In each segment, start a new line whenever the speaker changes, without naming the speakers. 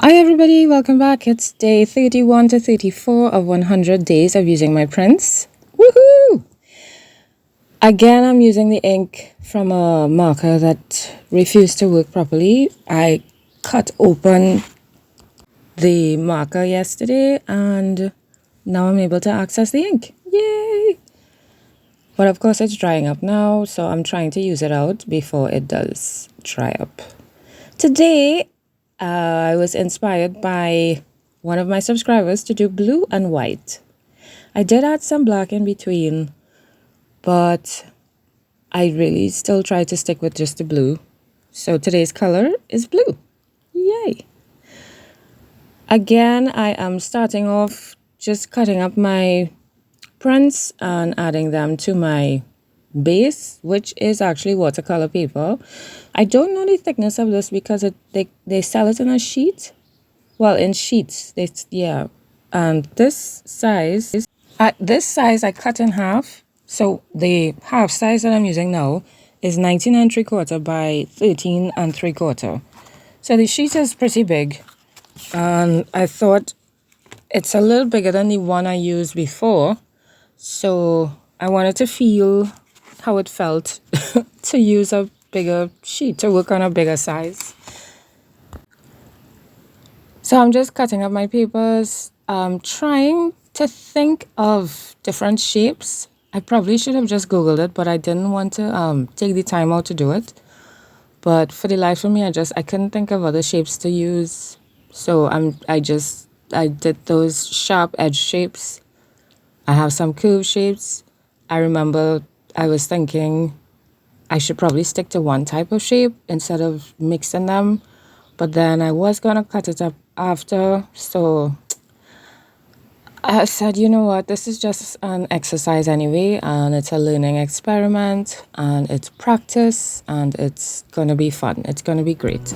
Hi everybody, welcome back. It's day 31 to 34 of 100 days of using my prints. Woohoo! Again, I'm using the ink from a marker that refused to work properly. I cut open the marker yesterday and now I'm able to access the ink. Yay! But of course it's drying up now, so I'm trying to use it out before it does dry up. Today, I was inspired by one of my subscribers to do blue and white. I did add some black in between, but I really still try to stick with just the blue. So today's color is blue. Yay! Again, I am starting off just cutting up my prints and adding them to my base, which is actually watercolor paper. I don't know the thickness of this because they sell it in a sheet. Well, in sheets, yeah. And this size, at this size, I cut in half. So the half size that I'm using now is 19 3/4 by 13 3/4. So the sheet is pretty big. And I thought it's a little bigger than the one I used before. So I wanted to feel how it felt to use a bigger sheet, to work on a bigger size. So I'm just cutting up my papers, trying to think of different shapes. I probably should have just Googled it, but I didn't want to take the time out to do it. But for the life of me, I couldn't think of other shapes to use. So I did those sharp edge shapes. I have some curved shapes. I remember I was thinking I should probably stick to one type of shape instead of mixing them. But then I was going to cut it up after. So I said, you know what, this is just an exercise anyway. And it's a learning experiment. And it's practice. And it's going to be fun. It's going to be great.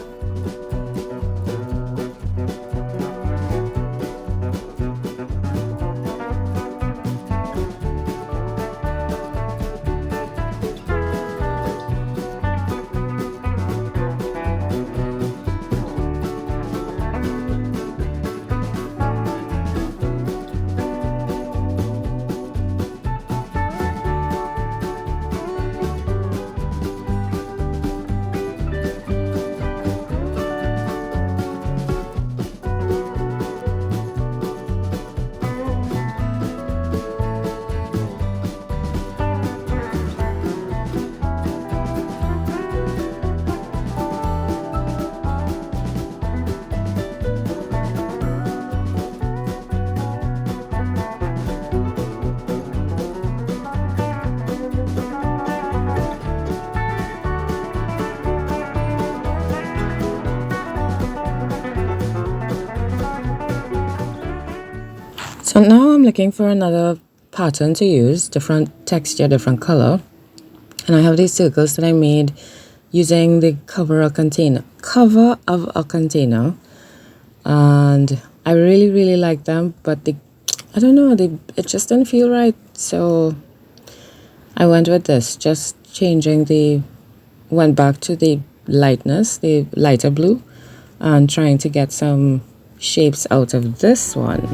So now I'm looking for another pattern to use, different texture, different color. And I have these circles that I made using the cover of a container. And I really, really like them, but I don't know, it just didn't feel right. So I went with this, just went back to the lightness, the lighter blue, and trying to get some shapes out of this one.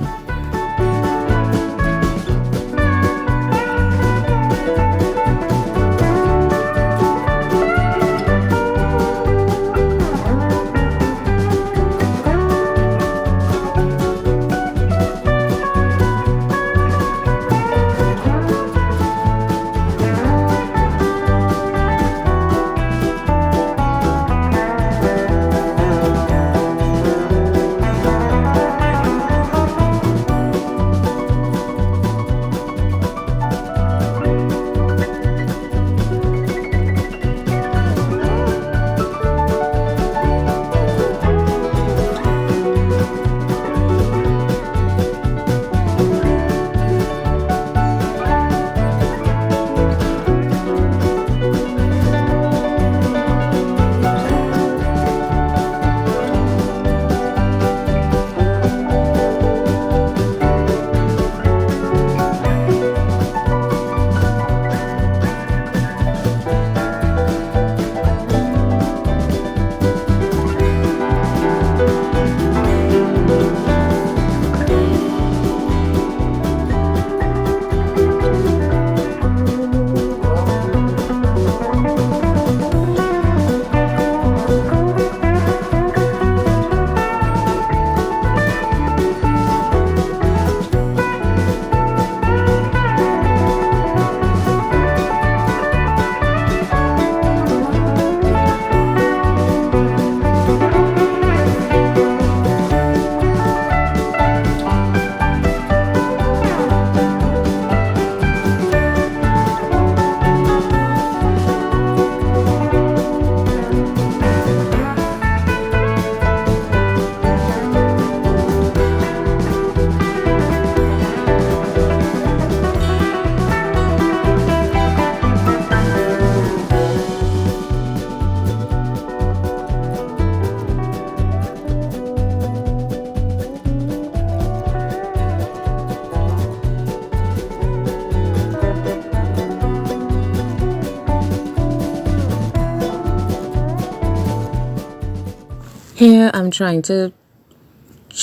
Here I'm trying to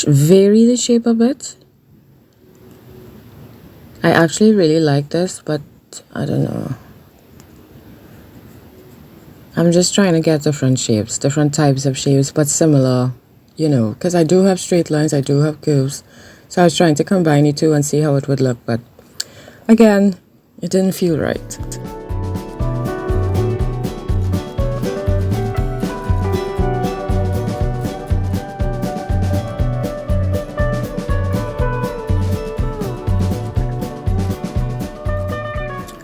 vary the shape a bit. I actually really like this, but I don't know. I'm just trying to get different shapes, different types of shapes, but similar, you know, because I do have straight lines, I do have curves. So I was trying to combine the two and see how it would look, but again, it didn't feel right.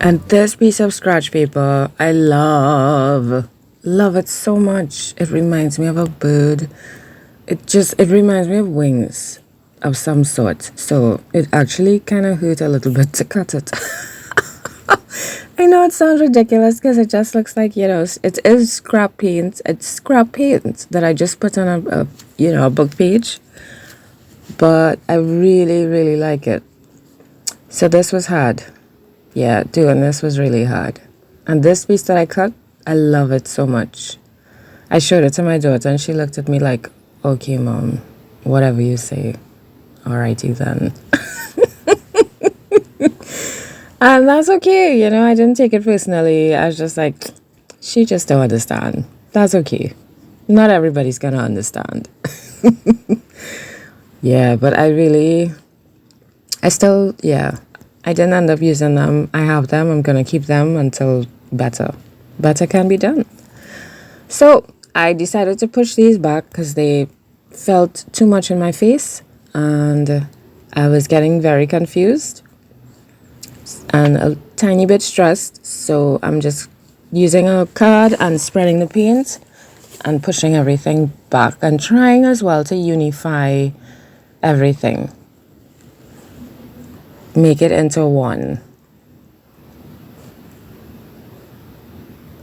And this piece of scratch paper, I love it so much. It reminds me of a bird. It reminds me of wings of some sort. So it actually kind of hurt a little bit to cut it. I know it sounds ridiculous because it just looks like, you know, it is scrap paint. It's scrap paint that I just put on a book page. But I really, really like it. So this was hard. Yeah, doing this was really hard. And this piece that I cut, I love it so much. I showed it to my daughter and she looked at me like, okay, Mom, whatever you say. Alrighty then. And that's okay, you know, I didn't take it personally. I was just like, she just don't understand. That's okay. Not everybody's gonna understand. Yeah, but I didn't end up using them. I have them. I'm going to keep them until better can be done. So I decided to push these back because they felt too much in my face and I was getting very confused and a tiny bit stressed. So I'm just using a card and spreading the paint and pushing everything back and trying as well to unify everything. Make it into one.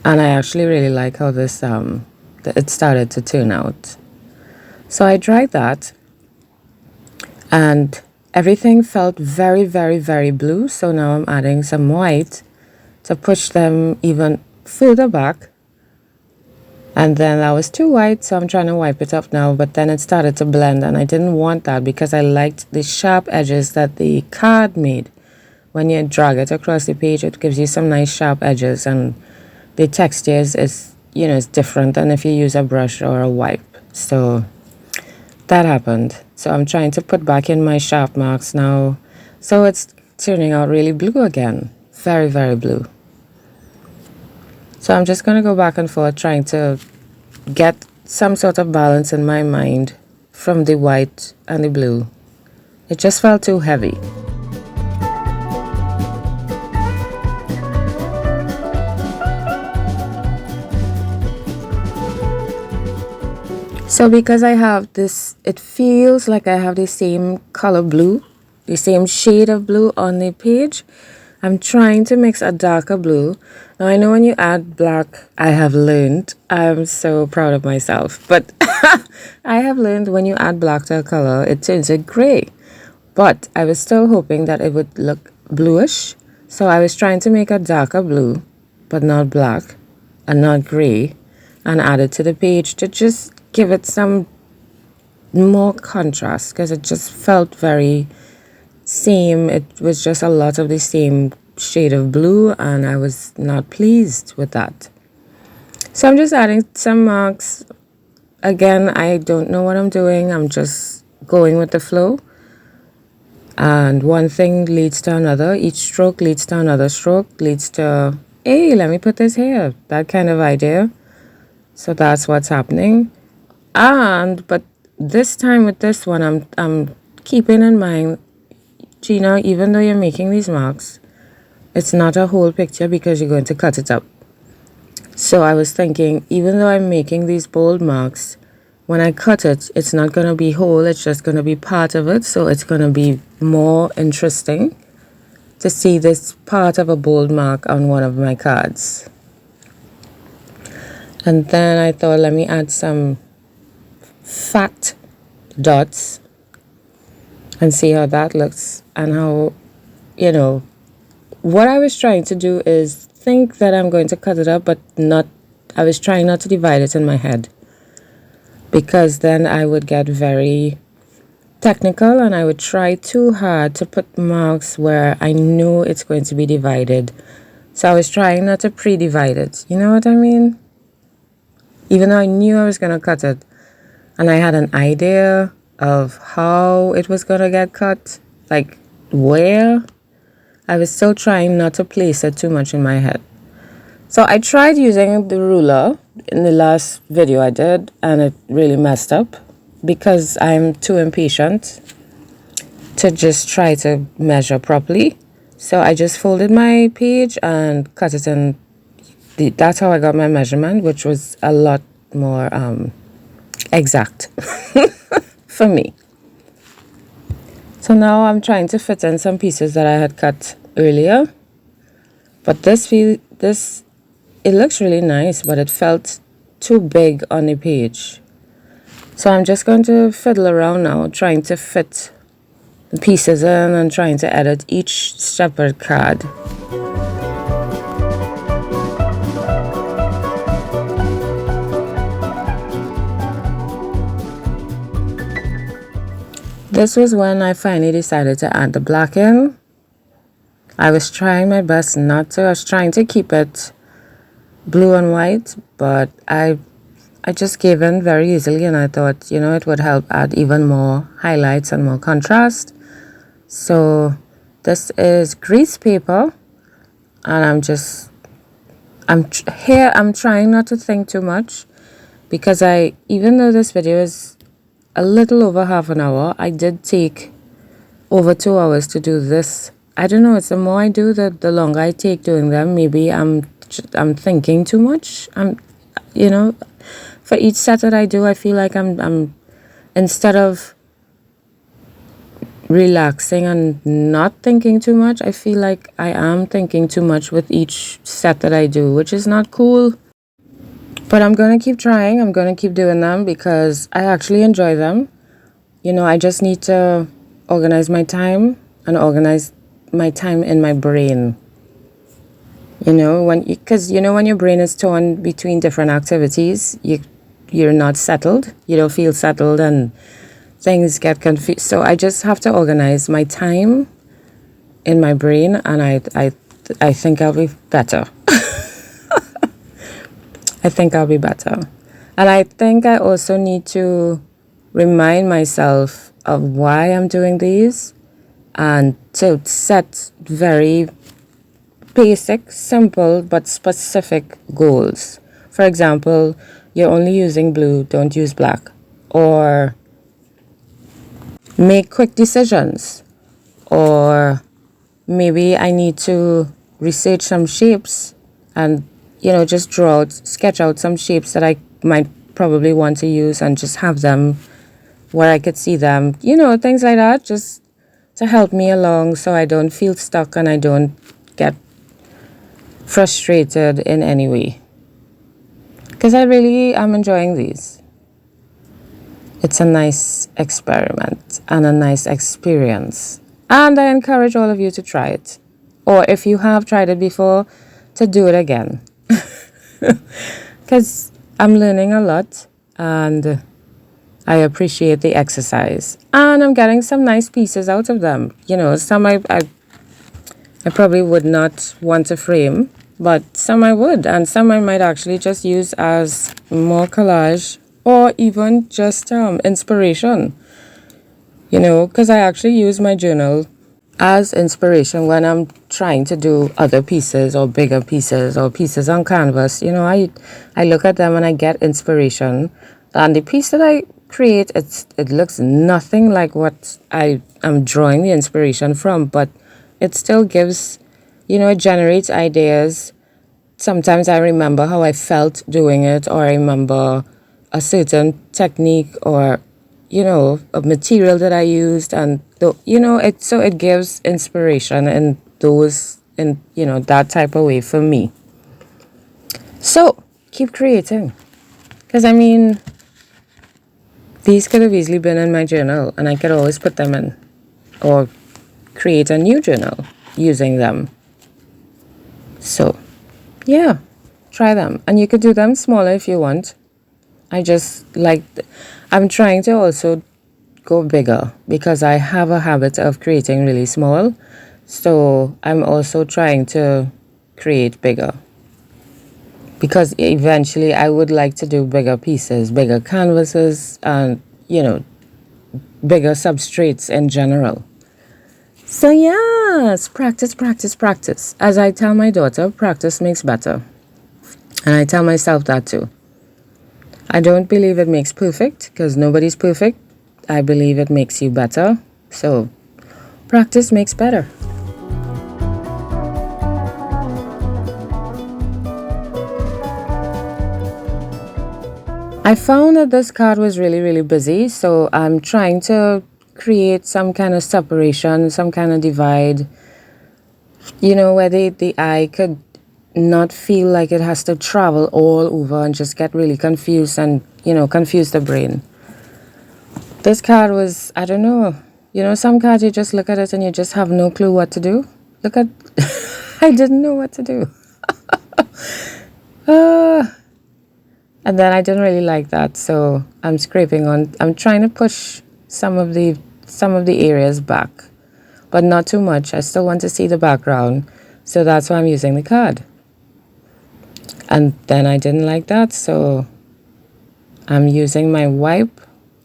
And I actually really like how this it started to turn out. So I dried that and everything felt very, very, very blue. So now I'm adding some white to push them even further back. And then that was too white, so I'm trying to wipe it up now, but then it started to blend and I didn't want that because I liked the sharp edges that the card made. When you drag it across the page, it gives you some nice sharp edges and the texture is different than if you use a brush or a wipe. So that happened. So I'm trying to put back in my sharp marks now. So it's turning out really blue again. Very, very blue. So I'm just going to go back and forth trying to get some sort of balance in my mind from the white and the blue. It just felt too heavy. So because I have this, it feels like I have the same color blue, the same shade of blue on the page. I'm trying to mix a darker blue. Now, I know when you add black, I have learned, I'm so proud of myself, but I have learned when you add black to a color, it turns it gray. But I was still hoping that it would look bluish. So I was trying to make a darker blue, but not black and not gray, and add it to the page to just give it some more contrast because it just felt very same. It was just a lot of the same shade of blue and I was not pleased with that. So I'm just adding some marks. Again, I don't know what I'm doing. I'm just going with the flow. And one thing leads to another. Each stroke leads to another stroke, leads to, hey, let me put this here. That kind of idea. So that's what's happening. But this time with this one, I'm keeping in mind, Gina, even though you're making these marks, it's not a whole picture because you're going to cut it up. So I was thinking, even though I'm making these bold marks, when I cut it, it's not going to be whole. It's just going to be part of it. So it's going to be more interesting to see this part of a bold mark on one of my cards. And then I thought, let me add some fat dots and see how that looks and how, what I was trying to do is think that I'm going to cut it up, but I was trying not to divide it in my head. because then I would get very technical and I would try too hard to put marks where I know it's going to be divided. So I was trying not to pre-divide it. You know what I mean? Even though I knew I was going to cut it and I had an idea of how it was going to get cut, like where, I was still trying not to place it too much in my head. So I tried using the ruler in the last video I did, and it really messed up because I'm too impatient to just try to measure properly. So I just folded my page and cut it in. That's how I got my measurement, which was a lot more exact for me. So now I'm trying to fit in some pieces that I had cut earlier. But it looks really nice, but it felt too big on the page. So I'm just going to fiddle around now, trying to fit the pieces in and trying to edit each separate card. This was when I finally decided to add the black in. I was trying my best not to. I was trying to keep it blue and white, but I just gave in very easily, and I thought, it would help add even more highlights and more contrast. So this is grease paper, and I'm trying not to think too much, because even though this video is a little over half an hour, I did take over 2 hours to do this. I don't know, it's the more I do, the longer I take doing them. Maybe I'm thinking too much. For each set that I do, I feel like I'm instead of relaxing and not thinking too much, I feel like I am thinking too much with each set that I do, which is not cool. But I'm going to keep trying. I'm going to keep doing them because I actually enjoy them. I just need to organize my time and organize my time in my brain. Because when your brain is torn between different activities, you're not settled. You don't feel settled and things get confused. So I just have to organize my time in my brain, and I think I'll be better. I think I'll be better. And I think I also need to remind myself of why I'm doing these, and to set very basic, simple, but specific goals. For example, you're only using blue, don't use black. Or make quick decisions. Or maybe I need to research some shapes and, just sketch out some shapes that I might probably want to use and just have them where I could see them. Things like that, just to help me along so I don't feel stuck and I don't get frustrated in any way. Because I really am enjoying these. It's a nice experiment and a nice experience. And I encourage all of you to try it. Or if you have tried it before, to do it again. Because I'm learning a lot and I appreciate the exercise. And I'm getting some nice pieces out of them. Some I probably would not want to frame, but some I would. And some I might actually just use as more collage or even just inspiration. Because I actually use my journal as inspiration when I'm trying to do other pieces or bigger pieces or pieces on canvas. I look at them and I get inspiration. And the piece that I create, it looks nothing like what I am drawing the inspiration from, but it still gives, it generates ideas. Sometimes I remember how I felt doing it, or I remember a certain technique or, a material that I used, and, it gives inspiration in that type of way for me. So, keep creating. Because, these could have easily been in my journal, and I could always put them in, or create a new journal using them. So, yeah, try them. And you could do them smaller if you want. I just like, I'm trying to also go bigger because I have a habit of creating really small. So I'm also trying to create bigger because eventually I would like to do bigger pieces, bigger canvases, and, bigger substrates in general. So, yes, practice, practice, practice. As I tell my daughter, practice makes better. And I tell myself that too. I don't believe it makes perfect because nobody's perfect. I believe it makes you better. So, practice makes better. I found that this card was really, really busy. So, I'm trying to create some kind of separation, some kind of divide, where the eye could not feel like it has to travel all over and just get really confused and, confuse the brain. This card was, I don't know, some cards you just look at it and you just have no clue what to do. Look at, I didn't know what to do. And then I didn't really like that, so I'm trying to push some of the areas back, but not too much. I still want to see the background, so that's why I'm using the card. And then I didn't like that, so I'm using my wipe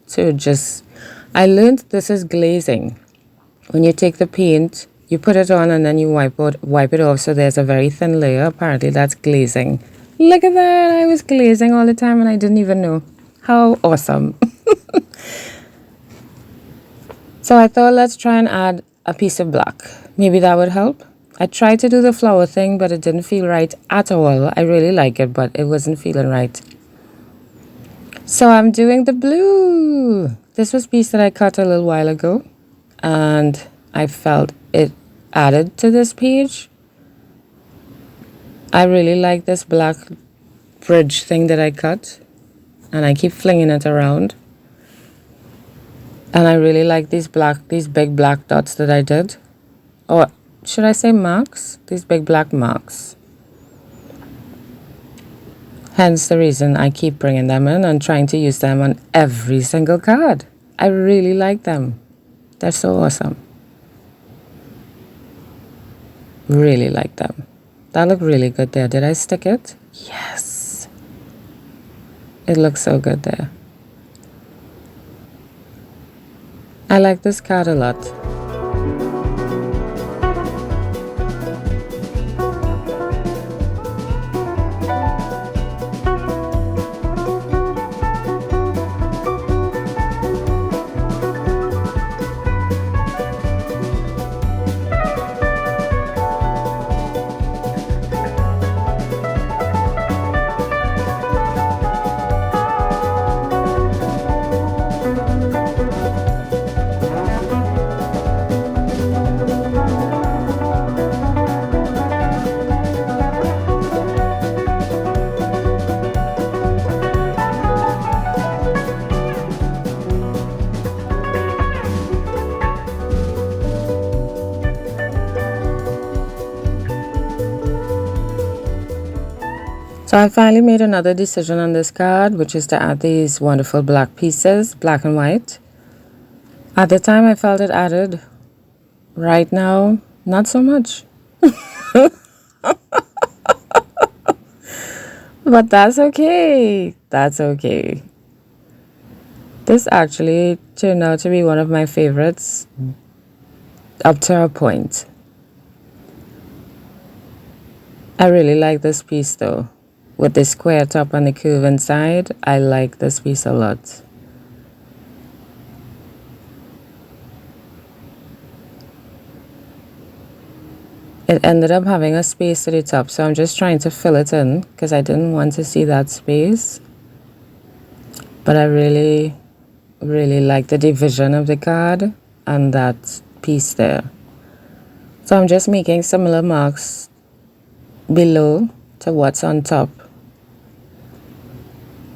to just, I learned this is glazing. When you take the paint, you put it on and then you wipe it off, so there's a very thin layer. Apparently that's glazing. Look at that, I was glazing all the time and I didn't even know. How awesome. So I thought, let's try and add a piece of black. Maybe that would help. I tried to do the flower thing, but it didn't feel right at all. I really like it, but it wasn't feeling right. So I'm doing the blue. This was a piece that I cut a little while ago, and I felt it added to this page. I really like this black bridge thing that I cut, and I keep flinging it around. And I really like these big black dots that I did. Or should I say marks? These big black marks. Hence the reason I keep bringing them in and trying to use them on every single card. I really like them. They're so awesome. Really like them. That looked really good there. Did I stick it? Yes. It looks so good there. I like this card a lot. So I finally made another decision on this card, which is to add these wonderful black pieces, black and white. At the time I felt it added. Right now, not so much. But that's okay. That's okay. This actually turned out to be one of my favorites up to a point. I really like this piece though. With the square top and the curve inside, I like this piece a lot. It ended up having a space at the top, so I'm just trying to fill it in because I didn't want to see that space. But I really, really like the division of the card and that piece there. So I'm just making similar marks below to what's on top.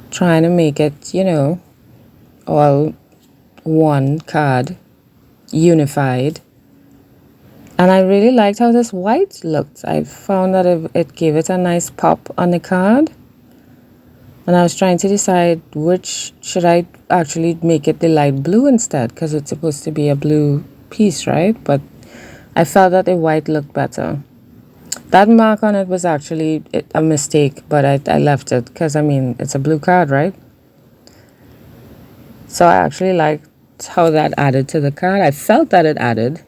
Trying to make it, all one card, unified. And I really liked how this white looked. I found that it gave it a nice pop on the card. And I was trying to decide which should I actually make it the light blue instead, because it's supposed to be a blue piece, right? But I felt that the white looked better. That mark on it was actually a mistake, but I left it because, I mean, it's a blue card, right? So I actually liked how that added to the card. I felt that it added,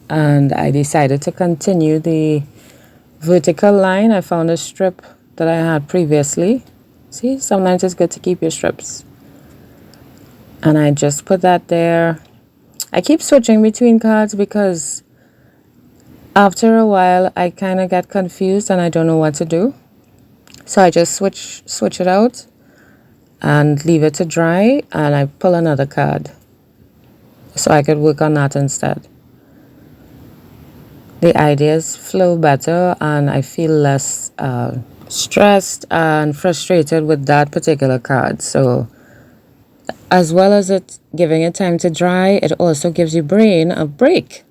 and I decided to continue the vertical line. I found a strip that I had previously. See, sometimes it's good to keep your strips. And I just put that there. I keep switching between cards because after a while I kind of get confused and I don't know what to do. So I just switch it out and leave it to dry, and I pull another card so I could work on that instead. The ideas flow better and I feel less stressed and frustrated with that particular card. So as well as it giving it time to dry, it also gives your brain a break.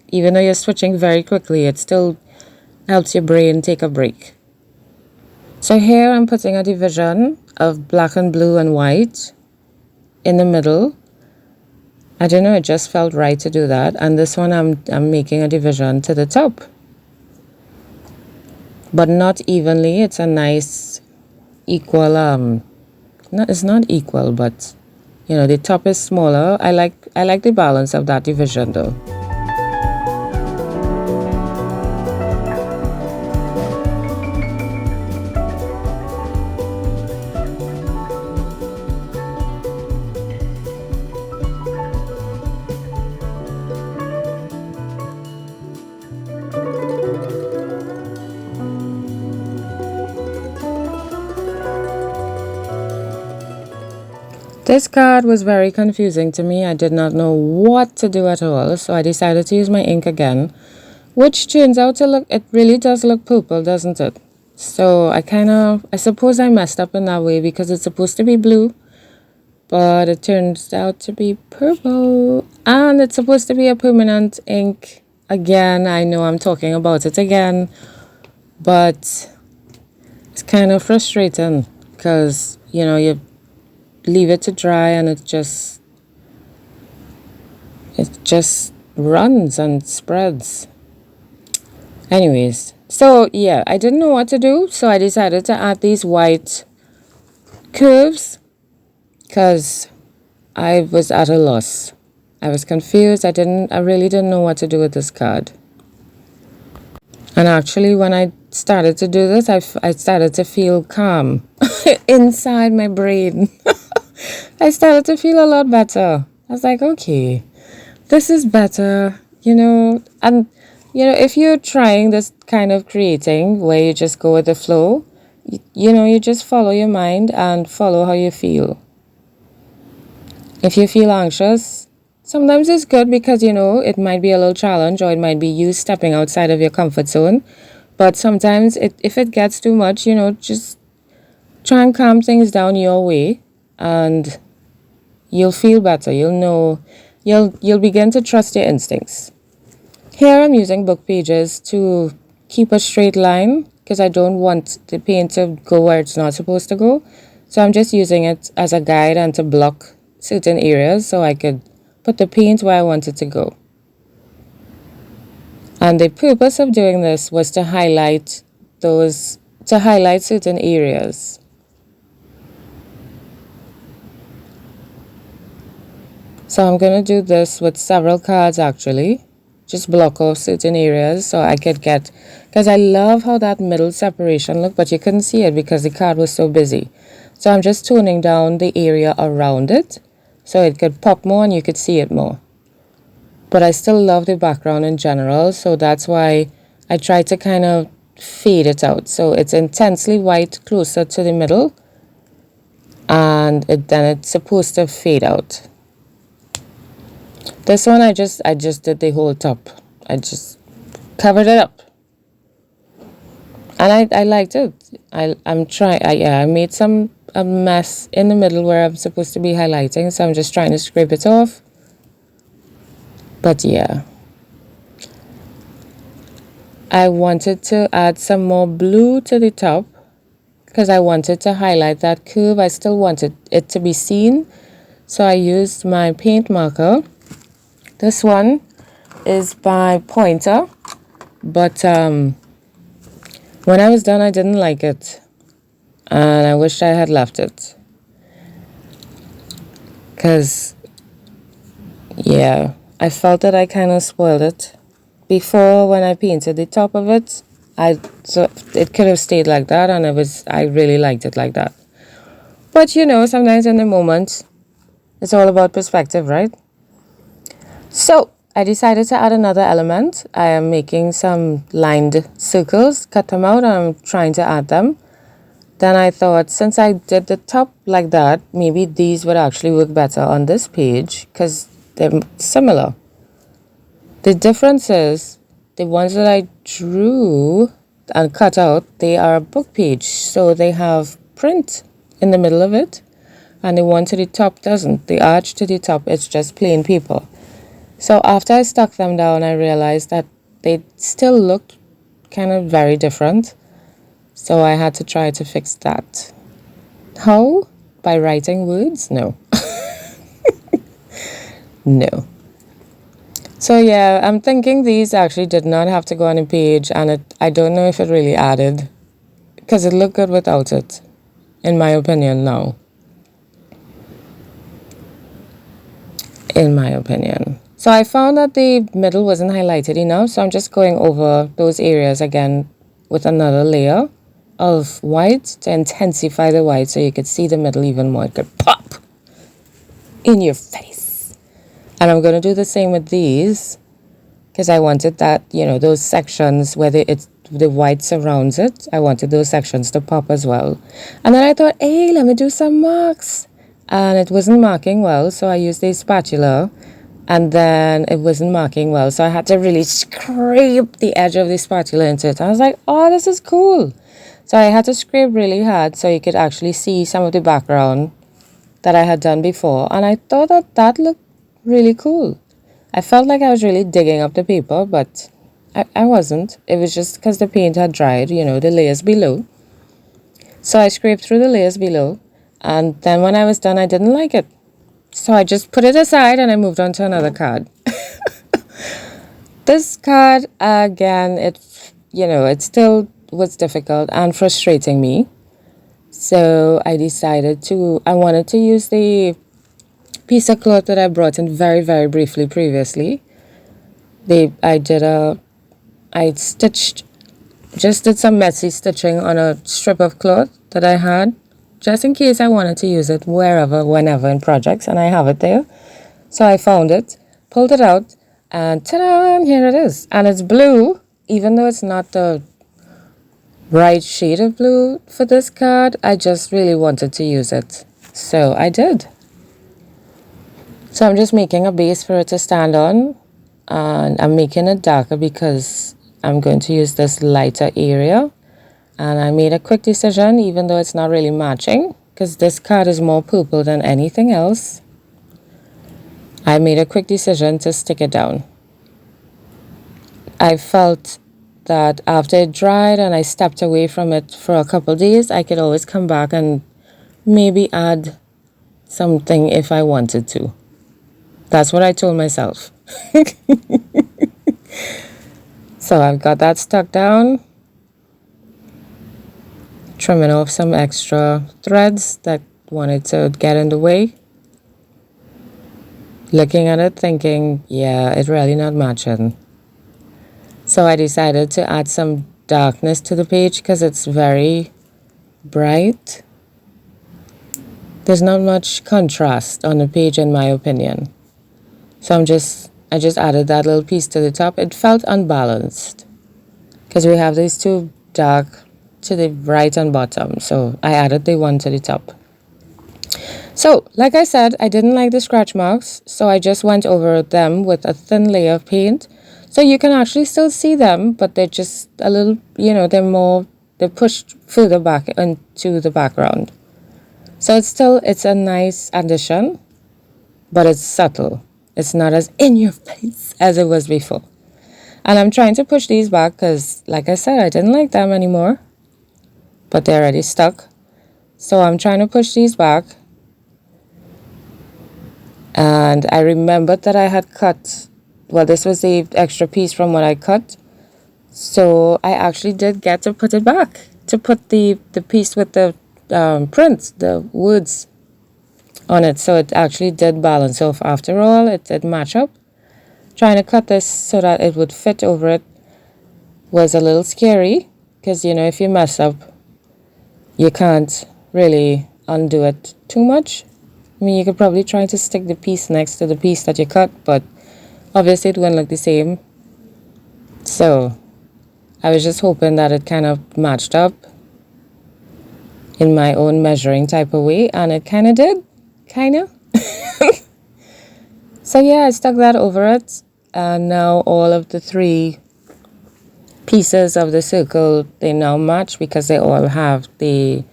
Even though you're switching very quickly, it still helps your brain take a break. So here I'm putting a division of black and blue and white in the middle. I don't know, it just felt right to do that. And this one I'm making a division to the top. But not evenly. It's a nice equal no, it's not equal, but you know, the top is smaller. I like the balance of that division though. This card was very confusing to me. I did not know what to do at all, so I decided to use my ink again, which turns out to look, it really does look purple, doesn't it? So I suppose I messed up in that way because it's supposed to be blue, but it turns out to be purple, and it's supposed to be a permanent ink. Again, I know I'm talking about it again, but it's kind of frustrating because, you know, you leave it to dry and it just runs and spreads. Anyways, so yeah, I didn't know what to do, so I decided to add these white curves because I was at a loss. I was confused. I really didn't know what to do with this card. And actually, when I started to do this, I started to feel calm inside my brain. I started to feel a lot better. I was like, okay, this is better, you know. And, you know, if you're trying this kind of creating where you just go with the flow, you know, you just follow your mind and follow how you feel. If you feel anxious, sometimes it's good because, you know, it might be a little challenge or it might be you stepping outside of your comfort zone. But sometimes if it gets too much, you know, just try and calm things down your way and you'll feel better. You'll know, you'll begin to trust your instincts. Here I'm using book pages to keep a straight line because I don't want the paint to go where it's not supposed to go. So I'm just using it as a guide and to block certain areas so I could put the paint where I want it to go. And the purpose of doing this was to highlight certain areas. So I'm going to do this with several cards actually. Just block off certain areas so I could get, because I love how that middle separation looked, but you couldn't see it because the card was so busy. So I'm just toning down the area around it so it could pop more and you could see it more. But I still love the background in general, so that's why I try to kind of fade it out. So it's intensely white closer to the middle, and then it's supposed to fade out. This one I just did the whole top. I just covered it up. And I liked it. I made a mess in the middle where I'm supposed to be highlighting, so I'm just trying to scrape it off. But yeah, I wanted to add some more blue to the top because I wanted to highlight that curve. I still wanted it to be seen. So I used my paint marker. This one is by Pointer, but when I was done, I didn't like it, and I wished I had left it, because, yeah, I felt that I kind of spoiled it. Before, when I painted the top of it, so it could have stayed like that, and I really liked it like that. But sometimes in the moment, it's all about perspective, right? So I decided to add another element. I am making some lined circles, cut them out, and I'm trying to add them. Then I thought, since I did the top like that, maybe these would actually work better on this page because they're similar. The difference is the ones that I drew and cut out, they are a book page, so they have print in the middle of it, and the one to the top doesn't. The arch to the top, it's just plain paper. So after I stuck them down, I realized that they still looked kind of very different. So I had to try to fix that. How? By writing words? No. No. So yeah, I'm thinking these actually did not have to go on a page, and I don't know if it really added, because it looked good without it, in my opinion now. In my opinion. So I found that the middle wasn't highlighted enough, so I'm just going over those areas again with another layer of white to intensify the white so you could see the middle even more. It could pop in your face. And I'm going to do the same with these, because I wanted that, those sections where the white surrounds it, I wanted those sections to pop as well. And then I thought, hey, let me do some marks. And it wasn't marking well, so I used a spatula, and then it wasn't marking well, so I had to really scrape the edge of the spatula into it. I was like, oh, this is cool. So I had to scrape really hard so you could actually see some of the background that I had done before, and I thought that looked really cool. I felt like I was really digging up the paper, but I wasn't. It was just because the paint had dried, the layers below. So I scraped through the layers below, and then when I was done, I didn't like it. So I just put it aside and I moved on to another card. This card, again, it still was difficult and frustrating me. So I decided I wanted to use the piece of cloth that I brought in very, very briefly previously. I did some messy stitching on a strip of cloth that I had, just in case I wanted to use it wherever, whenever in projects, and I have it there. So I found it, pulled it out, and ta-da, here it is. And it's blue, even though it's not the right shade of blue for this card. I just really wanted to use it, so I did. So I'm just making a base for it to stand on, and I'm making it darker because I'm going to use this lighter area. And I made a quick decision, even though it's not really matching, because this card is more purple than anything else. I made a quick decision to stick it down. I felt that after it dried and I stepped away from it for a couple days, I could always come back and maybe add something if I wanted to. That's what I told myself. So I've got that stuck down. Trimming off some extra threads that wanted to get in the way. Looking at it thinking, yeah, it's really not matching. So I decided to add some darkness to the page because it's very bright. There's not much contrast on the page in my opinion. So I just added that little piece to the top. It felt unbalanced because we have these two dark to the right and bottom, so I added the one to the top. So like I said, I didn't like the scratch marks, so I just went over them with a thin layer of paint, so you can actually still see them, but they're just a little, they're pushed further back into the background. So it's a nice addition, but it's subtle. It's not as in your face as it was before. And I'm trying to push these back because, like I said, I didn't like them anymore. but they're already stuck. So I'm trying to push these back. And I remembered that I had cut, well, this was the extra piece from what I cut. So I actually did get to put it back, to put the piece with the print, the words on it. So it actually did balance off after all. It did match up. Trying to cut this so that it would fit over it was a little scary because, you know, if you mess up, you can't really undo it too much. I mean, you could probably try to stick the piece next to the piece that you cut, but obviously it wouldn't look the same. So I was just hoping that it kind of matched up in my own measuring type of way, and it kind of did, kind of. So yeah, I stuck that over it, and now all of the three pieces of the circle, they now match because they all have the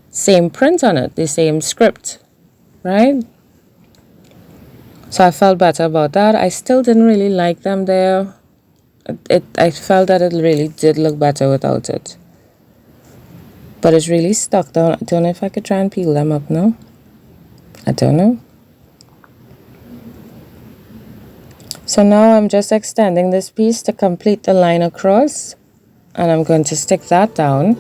same print on it, the same script, right? So I felt better about that. I still didn't really like them there. I felt that it really did look better without it. But it's really stuck down. I don't know if I could try and peel them up now. I don't know. So now I'm just extending this piece to complete the line across. And I'm going to stick that down.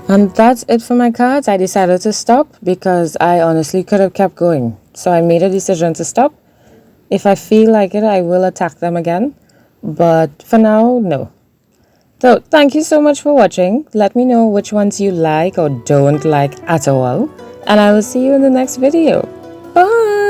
And that's it for my cards. I decided to stop because I honestly could have kept going. So I made a decision to stop. If I feel like it, I will attack them again. But for now, no. So thank you so much for watching. Let me know which ones you like or don't like at all. And I will see you in the next video. Bye!